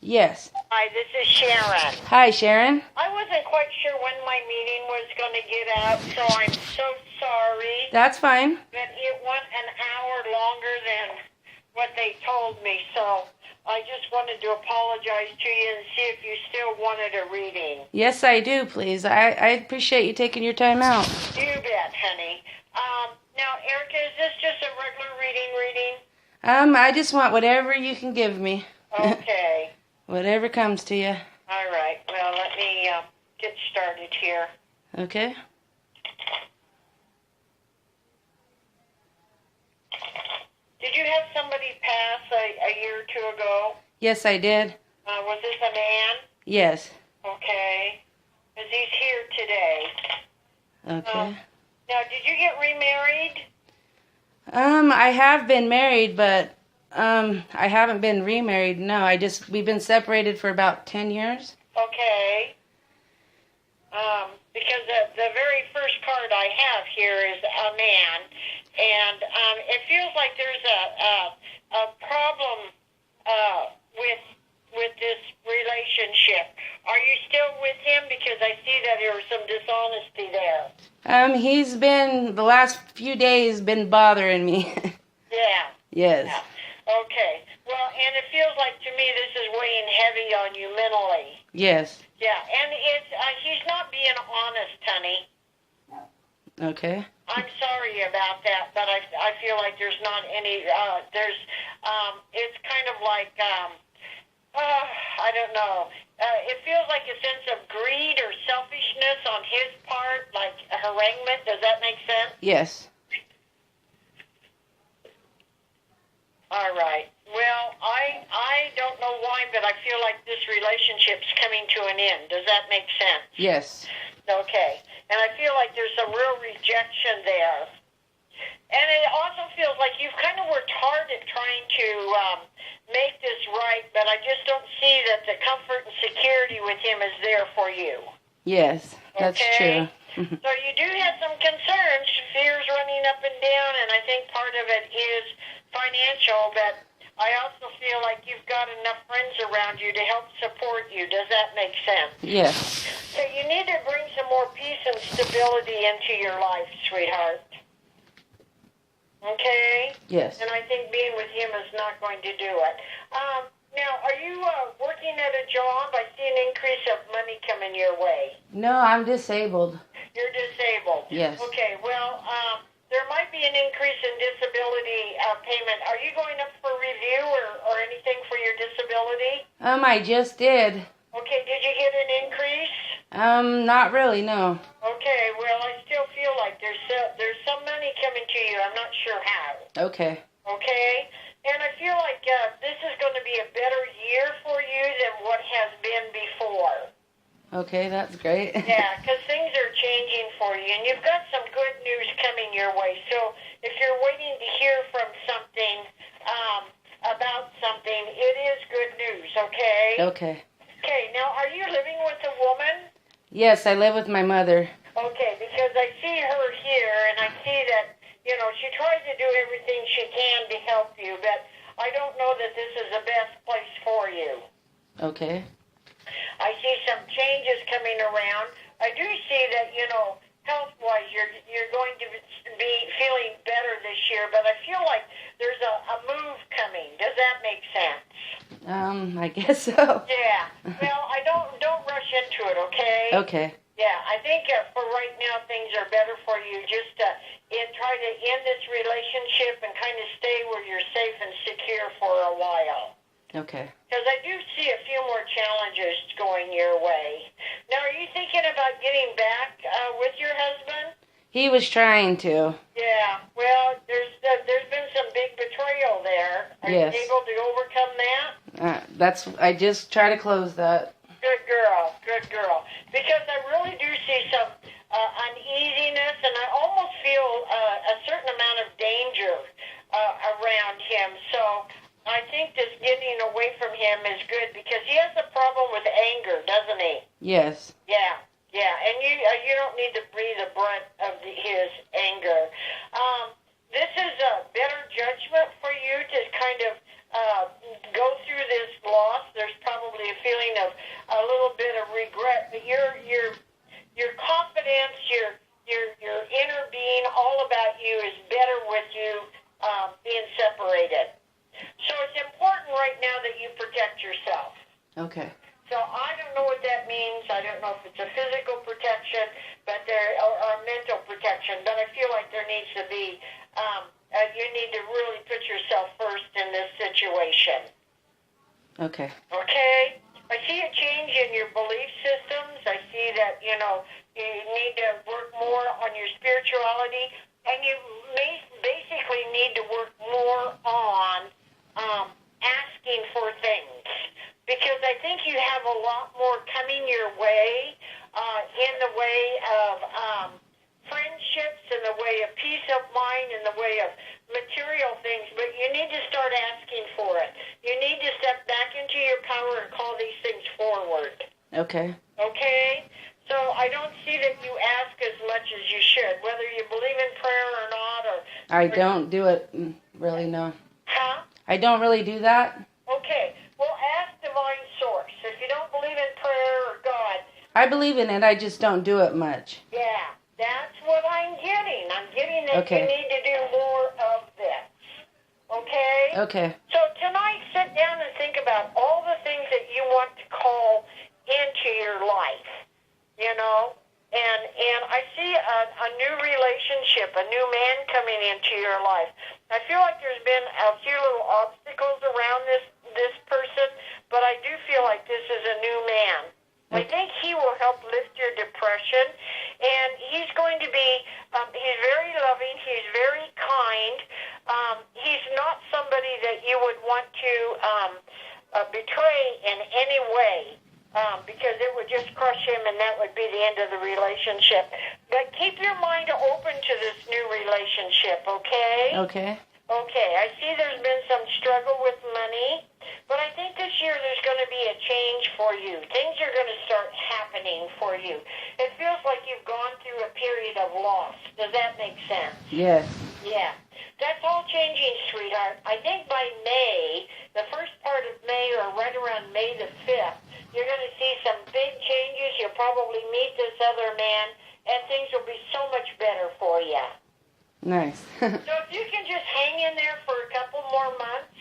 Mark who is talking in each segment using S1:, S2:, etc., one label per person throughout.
S1: Yes.
S2: Hi, this is Sharon.
S1: Hi, Sharon.
S2: I wasn't quite sure when my meeting was going to get out, so I'm so sorry.
S1: That's fine.
S2: But it went an hour longer than what they told me, so I just wanted to apologize to you and see if you still wanted a reading.
S1: Yes, I do, please. I appreciate you taking your time out.
S2: You bet, honey. Now, Erica, is this just a regular reading?
S1: I just want whatever you can give me.
S2: Okay.
S1: Whatever comes to you.
S2: All right. Well, let me get started here.
S1: Okay.
S2: Did you have somebody pass a year or two ago?
S1: Yes, I did.
S2: Was this a man?
S1: Yes.
S2: Okay. Because he's here today.
S1: Okay.
S2: Now, did you get remarried?
S1: I have been married, but I haven't been remarried. No, we've been separated for about 10 years.
S2: Okay. Because the very first card I have here is a man, and it feels like there's a problem with this relationship. Are you still with him? Because I see that there was some dishonesty there.
S1: He's been, the last few days, been bothering me.
S2: Yeah.
S1: Yes.
S2: Yeah. Okay. Well, and it feels like to me this is weighing heavy on you mentally.
S1: Yes.
S2: Yeah, and it's he's not being honest, honey.
S1: Okay.
S2: I'm sorry about that, but I feel like there's not any it's kind of like I don't know. It feels like a sense of greed or selfishness on his part, like haranguement. Does that make sense?
S1: Yes.
S2: All right. Well, I don't know why, but I feel like this relationship's coming to an end. Does that make sense?
S1: Yes.
S2: Okay. And I feel like there's some real rejection there. And it also feels like you've kind of worked hard at trying to make this right, but I just don't see that the comfort and security with him is there for you.
S1: Yes, that's
S2: okay?
S1: true.
S2: So you do have some concerns, fears running up and down, and I think part of it is financial, but I also feel like you've got enough friends around you to help support you. Does that make sense?
S1: Yes.
S2: So you need to bring some more peace and stability into your life, sweetheart. Okay?
S1: Yes.
S2: And I think being with him is not going to do it. Now, are you working at a job? I see an increase of money coming your way.
S1: No, I'm disabled.
S2: You're disabled?
S1: Yes.
S2: Okay, well, there might be an increase in disability payment. Are you going up for review or anything for your disability?
S1: I just did.
S2: Okay, did you get an increase?
S1: Not really, no.
S2: Okay, well, I still feel like there's some money coming to you. I'm not sure how.
S1: Okay.
S2: Okay? And I feel like this is going to be a better year for you than what has been before.
S1: Okay, that's great.
S2: Yeah, because things are changing for you, and you've got some good news coming your way. So if you're waiting to hear from something, about something, it is good news, okay?
S1: Okay.
S2: Okay, now are you living with a woman?
S1: Yes, I live with my mother.
S2: Okay, because I see her here, and I see that, she tries to do everything she can to help you, but I don't know that this is the best place for you.
S1: Okay.
S2: I see some changes coming around. I do see that, health-wise, you're going to be feeling better this year, but I feel like there's a move coming. Does that make sense?
S1: I guess so.
S2: Yeah. Well, don't rush into it, okay?
S1: Okay.
S2: Yeah, I think for right now things are better for you. Just try to end this relationship and kind of stay where you're safe and secure for a while.
S1: Okay.
S2: Because I do see a few more challenges going your way. Now, are you thinking about getting back with your husband?
S1: He was trying to.
S2: Yeah. Well, there's been some big betrayal there. Are
S1: Yes.
S2: you able to overcome that?
S1: I just try to close that.
S2: Good girl. Because I really do see some uneasiness, and I almost feel a certain amount of danger around him. So I think this getting away from him is good because he has a problem with anger, doesn't he?
S1: Yes.
S2: Yeah. And you don't need to breathe the brunt of his anger. This is a better judgment for you to kind of go through this loss. There's probably right now that you protect yourself.
S1: Okay.
S2: So I don't know what that means. I don't know if it's a physical protection, but or mental protection. But I feel like there needs to be. You need to really put yourself first in this situation.
S1: Okay.
S2: Okay. I see a change in your belief systems. I see that you need to work more on your spirituality, and you basically need to work more on asking for things. Because I think you have a lot more coming your way in the way of friendships, in the way of peace of mind, in the way of material things, but you need to start asking for it. You need to step back into your power and call these things forward.
S1: Okay.
S2: Okay? So I don't see that you ask as much as you should, whether you believe in prayer or not.
S1: I don't do it, really, no.
S2: Huh?
S1: I don't really do that.
S2: Okay. Well, ask Divine Source. If you don't believe in prayer or God,
S1: I believe in it, I just don't do it much.
S2: yeah, that's what I'm getting. I'm getting that
S1: Okay.
S2: you need to do more of this. Okay?
S1: Okay.
S2: So tonight, sit down and think about all the things that you want to call into your life, And I see a new relationship, a new man coming into your life. I feel like there's been a few little obstacles around this person, but I do feel like this is a new man. I think he will help lift your depression, and he's going to be, he's very loving, he's very kind. He's not somebody that you would want to betray in any way, because it would just crush him, and that would be the end of the relationship. But keep your mind open to this new relationship, okay?
S1: Okay.
S2: Okay, I see there's been some struggle with money, but I think this year there's going to be a change for you. Things are going to start happening for you. It feels like you've gone through a period of loss. Does that make sense?
S1: Yes.
S2: Yeah. That's all changing, sweetheart. I think by May, the first part of May, or right around May the 5th, you're going to see some big changes. You'll probably meet this other man, and things will be so much better for you.
S1: Nice.
S2: So if you can just hang in there for a couple more months,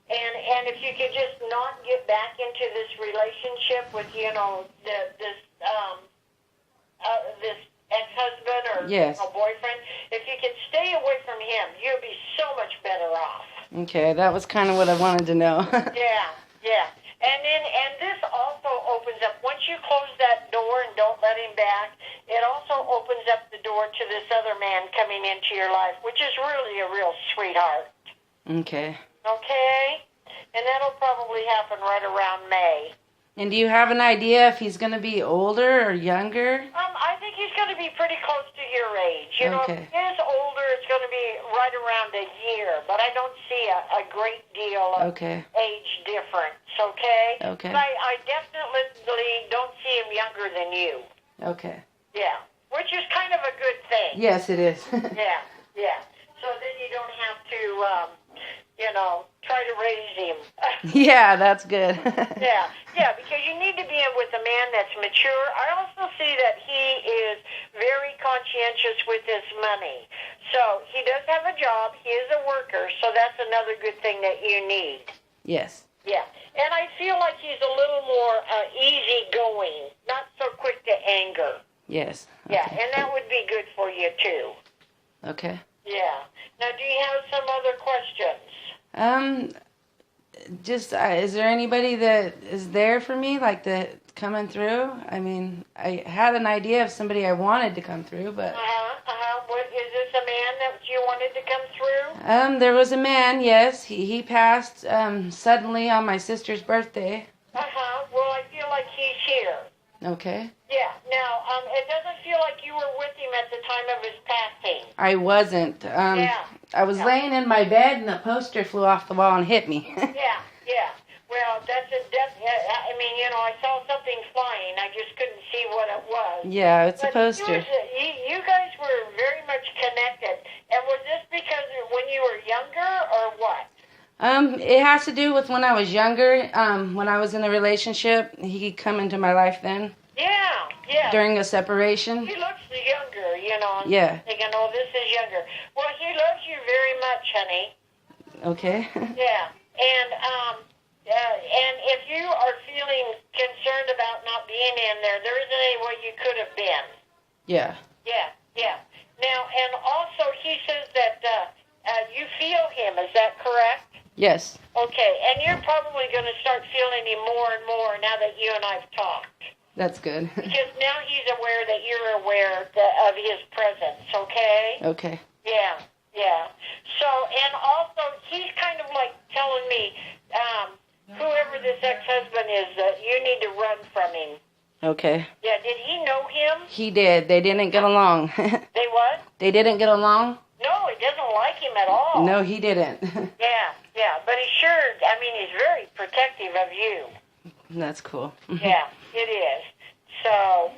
S2: and if you could just not get back into this relationship with, this ex-husband or
S1: Yes.
S2: a boyfriend, if you could stay away from him, you'll be so much better off.
S1: Okay, that was kind of what I wanted to know.
S2: Yeah. And this also opens up, once you close that door and don't let him back, it also opens up the door to this other man coming into your life, which is really a real sweetheart.
S1: Okay.
S2: Okay? And that'll probably happen right around May.
S1: And do you have an idea if he's going to be older or younger?
S2: I think he's going to be pretty close to your age.
S1: Okay.
S2: If he is older, it's going to be right around a year, but I don't see a great deal of age difference, okay?
S1: Okay.
S2: But I definitely don't see him younger than you.
S1: Okay.
S2: Yeah, which is kind of a good thing.
S1: Yes, it is.
S2: Yeah. So then you don't have to, try to raise him.
S1: Yeah, that's good.
S2: Yeah, because you need to be with a man that's mature. I also see that he is very conscientious with his money. So he does have a job. He is a worker, so that's another good thing that you need.
S1: Yes.
S2: Yeah, and I feel like he's a little more easygoing, not so quick to anger.
S1: Yes.
S2: Yeah, and that would be good for you, too.
S1: Okay.
S2: Yeah. Now, do you have some other questions?
S1: Just, is there anybody that is there for me, like that coming through? I mean, I had an idea of somebody I wanted to come through, but...
S2: What, is this a man that you wanted to come through?
S1: There was a man, yes. He passed, suddenly on my sister's birthday.
S2: Well, I feel like he's here.
S1: Okay.
S2: Yeah. Now, it doesn't feel like you were with him at the time of his passing.
S1: I wasn't. I was laying in my bed and a poster flew off the wall and hit me.
S2: Yeah. Well, I saw something flying. I just couldn't see what it was.
S1: Yeah, it's a
S2: But
S1: poster.
S2: You guys were very much connected. And was this because of when you were younger or what?
S1: It has to do with when I was younger. When I was in a relationship, he come into my life then.
S2: Yeah.
S1: During a separation.
S2: He looks younger, I'm
S1: Yeah.
S2: thinking, this is younger. Well, he loves you very much, honey.
S1: Okay.
S2: Yeah. And if you are feeling concerned about not being in there, there isn't any way you could have been.
S1: Yeah.
S2: Yeah, yeah. Now, and also he says that you feel him. Is that correct?
S1: Yes.
S2: Okay, and you're probably going to start feeling him more and more now that you and I've talked.
S1: That's good.
S2: Because now he's aware that you're aware of his presence, okay?
S1: Okay.
S2: Yeah, yeah. So, and also, he's kind of like telling me, whoever this ex-husband is, that you need to run from him.
S1: Okay.
S2: Yeah, did he know him?
S1: He did. They didn't get along.
S2: They what?
S1: They didn't get along?
S2: No, he doesn't like him at all.
S1: No, he didn't.
S2: Yeah, but he sure, I mean, he's very protective of you.
S1: That's cool.
S2: Yeah, it is. So,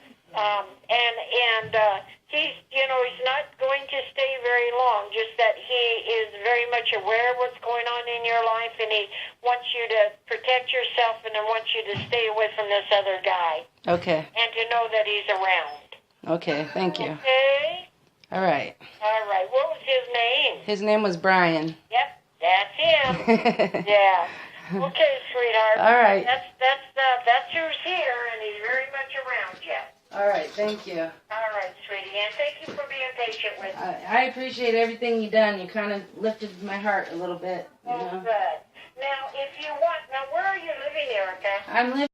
S2: he's, he's not going to stay very long, just that he is very much aware of what's going on in your life, and he wants you to protect yourself and then wants you to stay away from this other guy.
S1: Okay.
S2: And to know that he's around.
S1: Okay, thank you.
S2: Okay?
S1: All right.
S2: All right. What was his name?
S1: His name was Brian.
S2: Yep, that's him. Yeah. Okay, sweetheart.
S1: All right.
S2: That's who's here, and he's very much around you.
S1: All right, thank you.
S2: All right, sweetie, and thank you for being patient with me.
S1: I appreciate everything you done. You kind of lifted my heart a little bit. You know?
S2: Good. Now, if you want, where are you living, Erica?
S1: I'm living